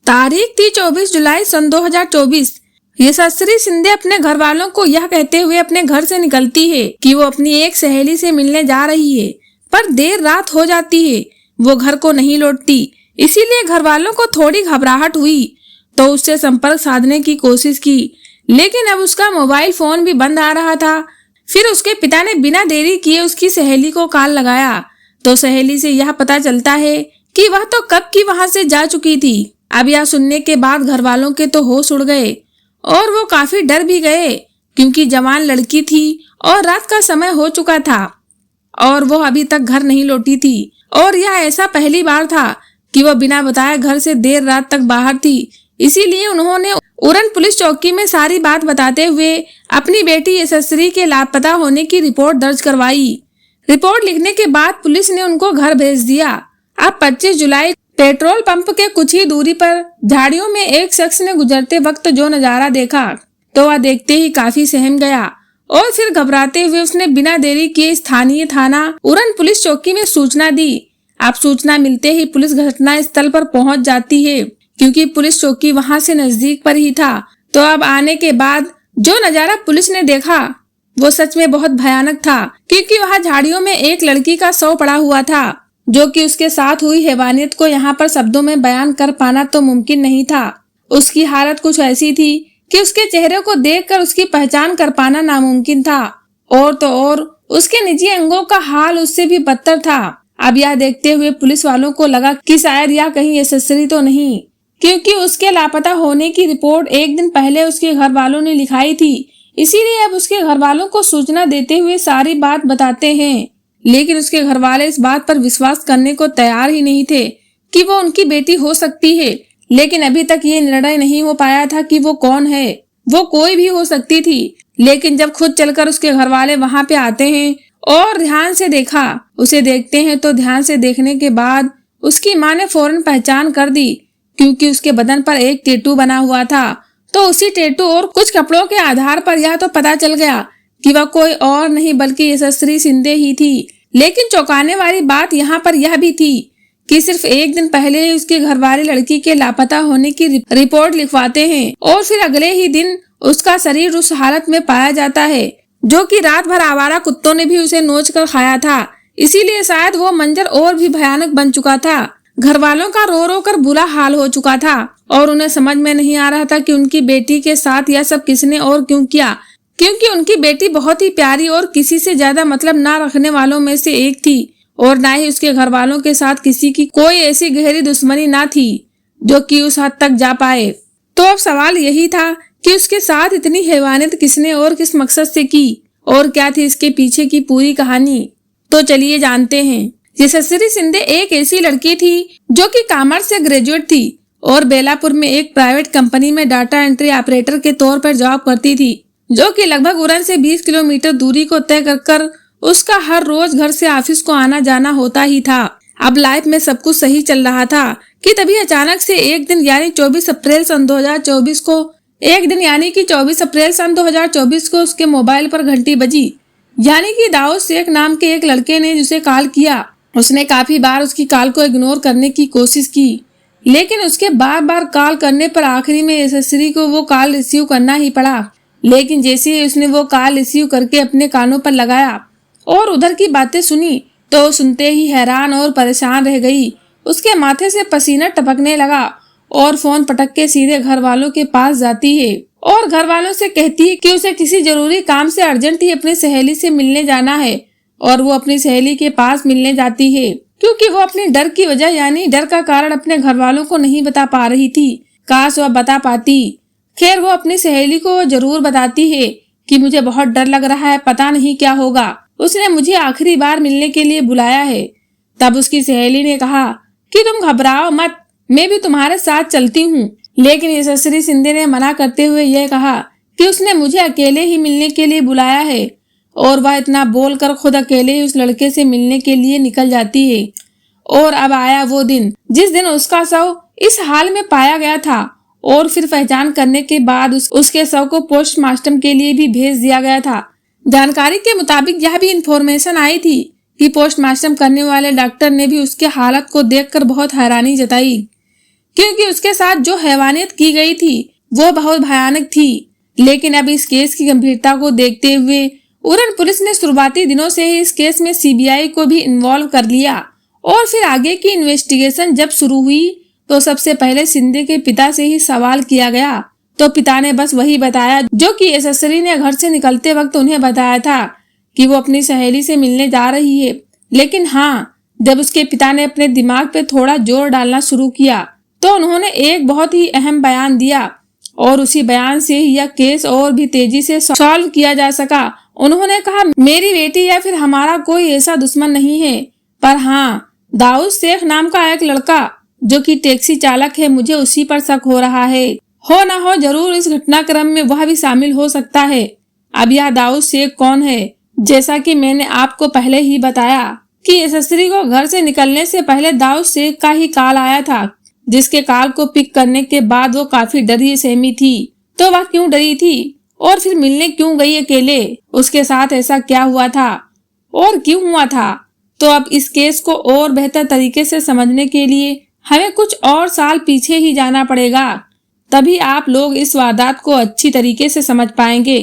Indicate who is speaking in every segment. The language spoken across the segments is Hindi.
Speaker 1: तारीख थी 24 जुलाई सन 2024। यशस्वी सिंधे अपने घर वालों को यह कहते हुए अपने घर से निकलती है कि वो अपनी एक सहेली से मिलने जा रही है, पर देर रात हो जाती है। वो घर को नहीं लौटती, इसीलिए घर वालों को थोड़ी घबराहट हुई तो उससे संपर्क साधने की कोशिश की, लेकिन अब उसका मोबाइल फोन भी बंद आ रहा था। फिर उसके पिता ने बिना देरी किए उसकी सहेली को कॉल लगाया तो सहेली से यह पता चलता है कि वह तो कब की वहां से जा चुकी थी। अब यह सुनने के बाद घर वालों के तो होश उड़ गए और वो काफी डर भी गए, क्योंकि जवान लड़की थी और रात का समय हो चुका था और वो अभी तक घर नहीं लौटी थी। और यह ऐसा पहली बार था कि वो बिना बताए घर से देर रात तक बाहर थी। इसीलिए उन्होंने उरन पुलिस चौकी में सारी बात बताते हुए अपनी बेटी यशस्वी के लापता होने की रिपोर्ट दर्ज करवाई। रिपोर्ट लिखने के बाद पुलिस ने उनको घर भेज दिया। अब 25 जुलाई पेट्रोल पंप के कुछ ही दूरी पर झाड़ियों में एक शख्स ने गुजरते वक्त जो नजारा देखा तो वह देखते ही काफी सहम गया और फिर घबराते हुए उसने बिना देरी किए स्थानीय थाना उरन पुलिस चौकी में सूचना दी। अब सूचना मिलते ही पुलिस घटना स्थल पर पहुंच जाती है, क्योंकि पुलिस चौकी वहां से नजदीक पर ही था। तो अब आने के बाद जो नजारा पुलिस ने देखा वो सच में बहुत भयानक था, क्योंकि वहां झाड़ियों में एक लड़की का शव पड़ा हुआ था, जो कि उसके साथ हुई हैवानियत को यहाँ पर शब्दों में बयान कर पाना तो मुमकिन नहीं था। उसकी हालत कुछ ऐसी थी कि उसके चेहरे को देखकर उसकी पहचान कर पाना नामुमकिन था, और तो और उसके निजी अंगों का हाल उससे भी बदतर था। अब यह देखते हुए पुलिस वालों को लगा कि शायद यह कहीं यशस्वी तो नहीं, क्योंकि उसके लापता होने की रिपोर्ट एक दिन पहले उसके घर वालों ने लिखाई थी। इसीलिए अब उसके घर वालों को सूचना देते हुए सारी बात बताते हैं, लेकिन उसके घर वाले इस बात पर विश्वास करने को तैयार ही नहीं थे कि वो उनकी बेटी हो सकती है। लेकिन अभी तक ये निर्णय नहीं हो पाया था कि वो कौन है। वो कोई भी हो सकती थी, लेकिन जब खुद चलकर उसके घर वाले वहां पे आते हैं और ध्यान से देखा, उसे देखते हैं तो ध्यान से देखने के बाद उसकी माँ ने फौरन पहचान कर दी, क्योंकि उसके बदन पर एक टैटू बना हुआ था। तो उसी टैटू और कुछ कपड़ों के आधार पर यह तो पता चल गया कि वह कोई और नहीं बल्कि यशस्वी सिंधे ही थी। लेकिन चौंकाने वाली बात यहाँ पर यह भी थी कि सिर्फ एक दिन पहले ही उसके घर वाले लड़की के लापता होने की रिपोर्ट लिखवाते हैं और फिर अगले ही दिन उसका शरीर उस हालत में पाया जाता है, जो कि रात भर आवारा कुत्तों ने भी उसे नोच कर खाया था। इसीलिए शायद वो मंजर और भी भयानक बन चुका था। घर वालों का रो रो कर बुरा हाल हो चुका था और उन्हें समझ में नहीं आ रहा था कि उनकी बेटी के साथ यह सब किसने और क्यों किया, क्योंकि उनकी बेटी बहुत ही प्यारी और किसी से ज्यादा मतलब ना रखने वालों में से एक थी, और ना ही उसके घर वालों के साथ किसी की कोई ऐसी गहरी दुश्मनी ना थी जो कि उस हद तक जा पाए। तो अब सवाल यही था कि उसके साथ इतनी हैवानियत किसने और किस मकसद से की, और क्या थी इसके पीछे की पूरी कहानी। तो चलिए जानते हैं। यशस्वी सिंधे एक ऐसी लड़की थी जो कि कॉमर्स से ग्रेजुएट थी और बेलापुर में एक प्राइवेट कंपनी में डाटा एंट्री ऑपरेटर के तौर पर जॉब करती थी, जो कि लगभग उरन से 20 किलोमीटर दूरी को तय कर उसका हर रोज घर से ऑफिस को आना जाना होता ही था। अब लाइफ में सब कुछ सही चल रहा था कि तभी अचानक से एक दिन यानी 24 अप्रैल सन 2024 को उसके मोबाइल पर घंटी बजी। यानी कि दाऊद शेख नाम के एक लड़के ने जिसे कॉल किया। उसने काफी बार उसकी कॉल को इग्नोर करने की कोशिश की, लेकिन उसके बार बार कॉल करने पर आखिरी में यशस्वी को वो कॉल रिसीव करना ही पड़ा। लेकिन जैसे ही उसने वो कॉल रिसीव करके अपने कानों पर लगाया और उधर की बातें सुनी, तो सुनते ही हैरान और परेशान रह गई। उसके माथे से पसीना टपकने लगा और फोन पटक के सीधे घर वालों के पास जाती है और घर वालों से कहती है कि उसे किसी जरूरी काम से अर्जेंट ही अपनी सहेली से मिलने जाना है। और वो अपनी सहेली के पास मिलने जाती है, क्योंकि वो अपनी डर की वजह यानी डर का कारण अपने घर वालों को नहीं बता पा रही थी। काश वह बता पाती। खैर वो अपनी सहेली को जरूर बताती है कि मुझे बहुत डर लग रहा है, पता नहीं क्या होगा, उसने मुझे आखिरी बार मिलने के लिए बुलाया है। तब उसकी सहेली ने कहा कि तुम घबराओ मत, मैं भी तुम्हारे साथ चलती हूँ। लेकिन यशस्वी सिंधे ने मना करते हुए यह कहा कि उसने मुझे अकेले ही मिलने के लिए बुलाया है, और वह इतना बोलकर खुद अकेले ही उस लड़के से मिलने के लिए निकल जाती है। और अब आया वो दिन जिस दिन उसका शव इस हाल में पाया गया था, और फिर पहचान करने के बाद उसके शव को पोस्टमार्टम के लिए भी भेज दिया गया था। जानकारी के मुताबिक यह भी इंफॉर्मेशन आई थी कि पोस्टमार्टम करने वाले डॉक्टर ने भी उसके हालत को देखकर बहुत हैरानी जताई। क्योंकि उसके साथ जो हैवानियत की गई थी वो बहुत भयानक थी। लेकिन अब इस केस की गंभीरता को देखते हुए उरण पुलिस ने शुरुआती दिनों से ही इस केस में सीबीआई को भी इन्वॉल्व कर लिया और फिर आगे की इन्वेस्टिगेशन जब शुरू हुई तो सबसे पहले शिंदे के पिता से ही सवाल किया गया। तो पिता ने बस वही बताया जो कि यशस्वी ने घर से निकलते वक्त उन्हें बताया था कि वो अपनी सहेली से मिलने जा रही है। लेकिन हाँ, जब उसके पिता ने अपने दिमाग पे थोड़ा जोर डालना शुरू किया तो उन्होंने एक बहुत ही अहम बयान दिया और उसी बयान से ही यह केस और भी तेजी से सॉल्व किया जा सका। उन्होंने कहा, मेरी बेटी या फिर हमारा कोई ऐसा दुश्मन नहीं है, पर हाँ, दाऊद शेख नाम का एक लड़का जो कि टैक्सी चालक है, मुझे उसी पर शक हो रहा है। हो ना हो जरूर इस घटनाक्रम में वह भी शामिल हो सकता है। अब यह दाऊद शेख कौन है? जैसा कि मैंने आपको पहले ही बताया कि यशस्वी को घर से निकलने से पहले दाऊद शेख का ही कॉल आया था, जिसके कॉल को पिक करने के बाद वो काफी डरी सहमी थी। तो वह क्यों डरी थी और फिर मिलने क्यों गई अकेले? उसके साथ ऐसा क्या हुआ था और क्यों हुआ था? तो अब इस केस को और बेहतर तरीके से समझने के लिए हमें कुछ और साल पीछे ही जाना पड़ेगा, तभी आप लोग इस वारदात को अच्छी तरीके से समझ पाएंगे।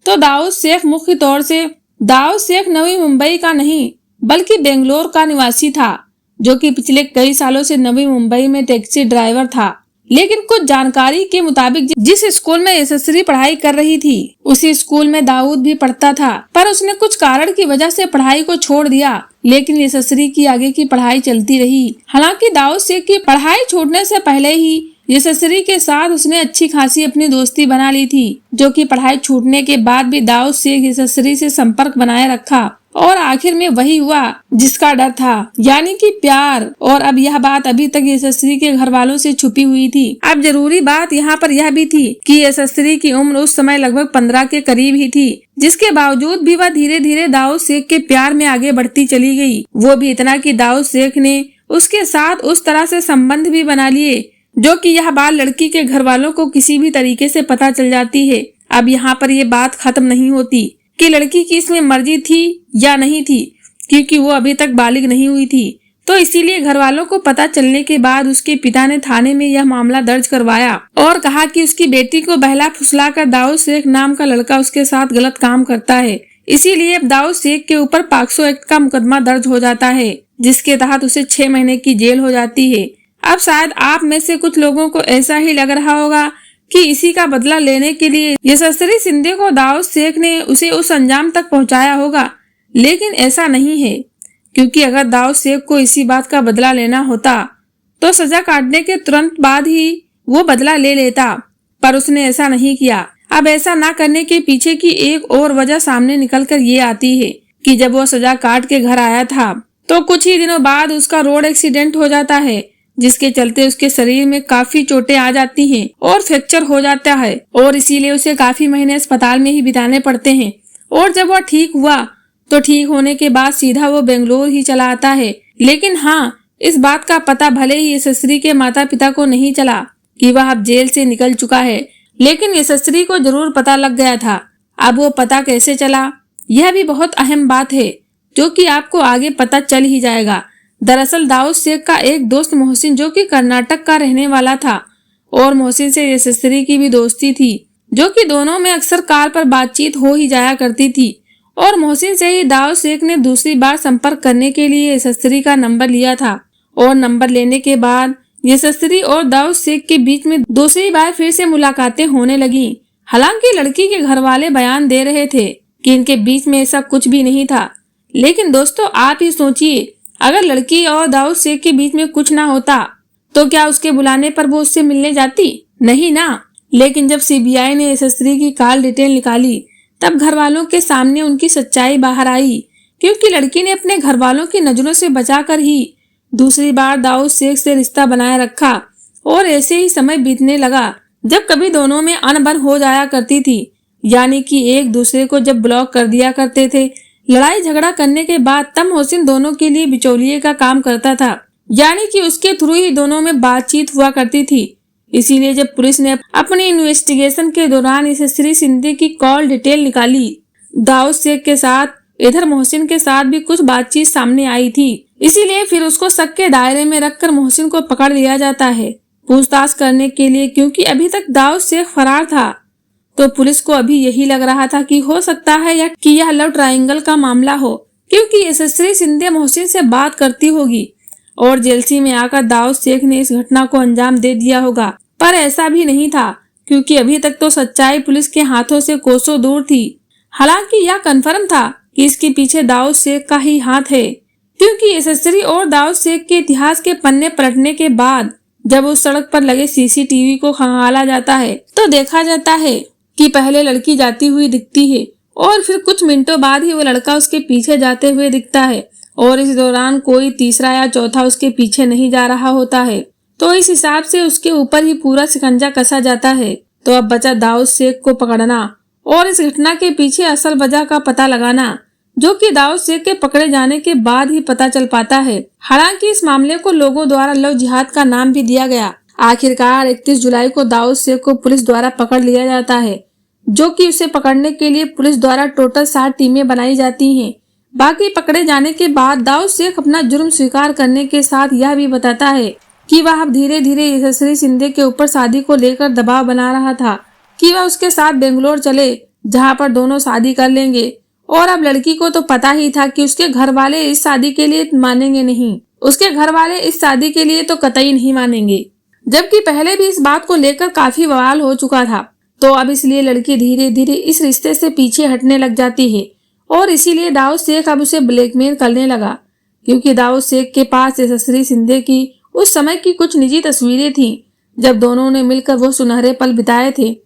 Speaker 1: तो दाऊद शेख मुख्य तौर से दाऊद शेख नवी मुंबई का नहीं बल्कि बेंगलोर का निवासी था, जो कि पिछले कई सालों से नवी मुंबई में टैक्सी ड्राइवर था। लेकिन कुछ जानकारी के मुताबिक जिस स्कूल में यशस्वी पढ़ाई कर रही थी उसी स्कूल में दाऊद भी पढ़ता था, पर उसने कुछ कारण की वजह से पढ़ाई को छोड़ दिया। लेकिन यशस्वी की आगे की पढ़ाई चलती रही। हालांकि दाऊद शेख की पढ़ाई छोड़ने से पहले ही यशस्वी के साथ उसने अच्छी खासी अपनी दोस्ती बना ली थी, जो कि पढ़ाई छूटने के बाद भी दाऊद शेख यशस्वी से संपर्क बनाए रखा और आखिर में वही हुआ जिसका डर था, यानी कि प्यार। और अब यह बात अभी तक यशस्वी के घर वालों से छुपी हुई थी। अब जरूरी बात यहाँ पर यह भी थी कि यशस्वी की उम्र उस समय लगभग 15 के करीब ही थी, जिसके बावजूद भी वह धीरे धीरे दाऊद शेख के प्यार में आगे बढ़ती चली गई। वो भी इतना कि दाऊद शेख ने उसके साथ उस तरह से संबंध भी बना लिए जो कि यह बात लड़की के घर वालों को किसी भी तरीके से पता चल जाती है। अब यहाँ पर ये बात खत्म नहीं होती कि लड़की की इसमें मर्जी थी या नहीं थी, क्योंकि वो अभी तक बालिग नहीं हुई थी। तो इसीलिए घर वालों को पता चलने के बाद उसके पिता ने थाने में यह मामला दर्ज करवाया और कहा कि उसकी बेटी को बहला फुसला कर दाऊद शेख नाम का लड़का उसके साथ गलत काम करता है। इसीलिए अब दाऊद शेख के ऊपर पॉक्सो एक्ट का मुकदमा दर्ज हो जाता है, जिसके तहत उसे 6 महीने की जेल हो जाती है। अब शायद आप में से कुछ लोगों को ऐसा ही लग रहा होगा कि इसी का बदला लेने के लिए यशस्वी शिंदे को दाऊद शेख ने उसे उस अंजाम तक पहुंचाया होगा, लेकिन ऐसा नहीं है। क्योंकि अगर दाऊद शेख को इसी बात का बदला लेना होता तो सजा काटने के तुरंत बाद ही वो बदला ले लेता, पर उसने ऐसा नहीं किया। अब ऐसा ना करने के पीछे की एक और वजह सामने निकल कर ये आती है कि जब वो सजा काट के घर आया था तो कुछ ही दिनों बाद उसका रोड एक्सीडेंट हो जाता है, जिसके चलते उसके शरीर में काफी चोटें आ जाती हैं और फ्रैक्चर हो जाता है और इसीलिए उसे काफी महीने अस्पताल में ही बिताने पड़ते हैं। और जब वह ठीक हुआ तो ठीक होने के बाद सीधा वो बेंगलोर ही चला आता है। लेकिन हाँ, इस बात का पता भले ही यशस्वी के माता पिता को नहीं चला कि वह अब जेल से निकल चुका है, लेकिन यशस्वी को जरूर पता लग गया था। अब वो पता कैसे चला, यह भी बहुत अहम बात है, जो कि आपको आगे पता चल ही जाएगा। दरअसल दाऊद शेख का एक दोस्त मोहसिन, जो कि कर्नाटक का रहने वाला था, और मोहसिन से यशस्वी की भी दोस्ती थी, जो कि दोनों में अक्सर कॉल पर बातचीत हो ही जाया करती थी। और मोहसिन से ही दाऊद शेख ने दूसरी बार संपर्क करने के लिए यशस्वी का नंबर लिया था। और नंबर लेने के बाद यशस्वी और दाऊद शेख के बीच में दूसरी बार फिर से मुलाकातें होने लगी। हालांकि लड़की के घर वाले बयान दे रहे थे कि इनके बीच में ऐसा कुछ भी नहीं था, लेकिन दोस्तों आप ही सोचिए, अगर लड़की और दाऊद शेख के बीच में कुछ ना होता तो क्या उसके बुलाने पर वो उससे मिलने जाती? नहीं ना। लेकिन जब सीबीआई ने यशस्वी की कॉल डिटेल निकाली तब घर वालों के सामने उनकी सच्चाई बाहर आई, क्योंकि लड़की ने अपने घर वालों की नजरों से बचाकर ही दूसरी बार दाऊद शेख से रिश्ता बनाए रखा। और ऐसे ही समय बीतने लगा जब कभी दोनों में अनबन हो जाया करती थी, यानी कि एक दूसरे को जब ब्लॉक कर दिया करते थे। लड़ाई झगड़ा करने के बाद तब मोहसिन दोनों के लिए बिचौलिए का काम करता था, यानी कि उसके थ्रू ही दोनों में बातचीत हुआ करती थी। इसीलिए जब पुलिस ने अपनी इन्वेस्टिगेशन के दौरान यशस्वी शिंदे की कॉल डिटेल निकाली दाऊद शेख के साथ, इधर मोहसिन के साथ भी कुछ बातचीत सामने आई थी। इसीलिए फिर उसको शक के दायरे में रखकर मोहसिन को पकड़ लिया जाता है। पूछताछ करने के लिए, क्योंकि अभी तक दाऊद शेख फरार था। तो पुलिस को अभी यही लग रहा था कि हो सकता है यह लव ट्रायंगल का मामला हो, क्योंकि यशस्वी सिंधे मोहसिन से बात करती होगी और जेलसी में आकर दाऊद शेख ने इस घटना को अंजाम दे दिया होगा। पर ऐसा भी नहीं था, क्योंकि अभी तक तो सच्चाई पुलिस के हाथों से कोसों दूर थी। हालांकि यह कन्फर्म था कि इसके पीछे दाऊद शेख का ही हाथ है, क्योंकि यशस्वी और दाऊद शेख के इतिहास के पन्ने पलटने के बाद जब उस सड़क पर लगे सीसीटीवी को खंगाला जाता है तो देखा जाता है कि पहले लड़की जाती हुई दिखती है और फिर कुछ मिनटों बाद ही वो लड़का उसके पीछे जाते हुए दिखता है और इस दौरान कोई तीसरा या चौथा उसके पीछे नहीं जा रहा होता है। तो इस हिसाब से उसके ऊपर ही पूरा शिकंजा कसा जाता है। तो अब बचा दाऊद शेख को पकड़ना और इस घटना के पीछे असल वजह का पता लगाना, जो कि दाऊद शेख के पकड़े जाने के बाद ही पता चल पाता है। हालांकि इस मामले को लोगों द्वारा लव जिहाद का नाम भी दिया गया। आखिरकार 31 जुलाई को दाऊद शेख को पुलिस द्वारा पकड़ लिया जाता है, जो कि उसे पकड़ने के लिए पुलिस द्वारा टोटल 7 टीमें बनाई जाती हैं। बाकी पकड़े जाने के बाद दाऊद शेख अपना जुर्म स्वीकार करने के साथ यह भी बताता है कि वह अब धीरे धीरे यशस्वी सिंधे के ऊपर शादी को लेकर दबाव बना रहा था कि वह उसके साथ बेंगलोर चले, जहां पर दोनों शादी कर लेंगे। और अब लड़की को तो पता ही था कि उसके घर वाले इस शादी के लिए मानेंगे नहीं, उसके घर वाले इस शादी के लिए तो कतई नहीं मानेंगे, जबकि पहले भी इस बात को लेकर काफी बवाल हो चुका था। तो अब इसलिए लड़की धीरे धीरे इस रिश्ते से पीछे हटने लग जाती है और इसीलिए दाऊद शेख अब उसे ब्लैकमेल करने लगा, क्योंकि दाऊद शेख के पास यशस्वी सिंधे की उस समय की कुछ निजी तस्वीरें थीं जब दोनों ने मिलकर वो सुनहरे पल बिताए थे।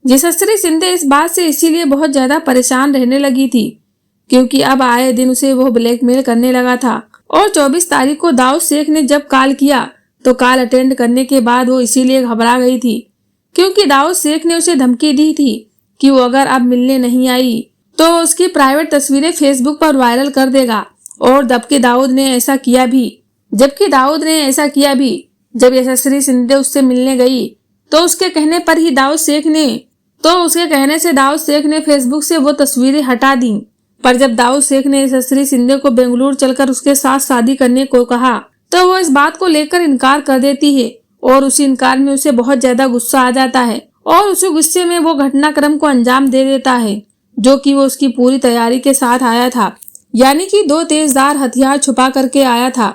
Speaker 1: यशस्वी सिंधे इस बात से इसीलिए बहुत ज्यादा परेशान रहने लगी थी, क्योंकि अब आए दिन उसे वो ब्लैकमेल करने लगा था। और 24 तारीख को दाऊद शेख ने जब कॉल किया तो कॉल अटेंड करने के बाद वो इसीलिए घबरा गई थी, क्योंकि दाऊद शेख ने उसे धमकी दी थी कि वो अगर अब मिलने नहीं आई तो उसकी प्राइवेट तस्वीरें फेसबुक पर वायरल कर देगा। और जबकि दाऊद ने ऐसा किया भी जब यशस्वी सिंधे उससे मिलने गई तो उसके कहने से दाऊद शेख ने फेसबुक से वो तस्वीरें हटा दी। पर जब दाऊद शेख ने यशस्वी सिंधे को बेंगलुरु चलकर उसके साथ शादी करने को कहा तो वो इस बात को लेकर इनकार कर देती है और उसी इनकार में उसे बहुत ज्यादा गुस्सा आ जाता है और उसी गुस्से में वो घटनाक्रम को अंजाम दे देता है, जो कि वो उसकी पूरी तैयारी के साथ आया था, यानी कि 2 तेजधार हथियार छुपा करके आया था।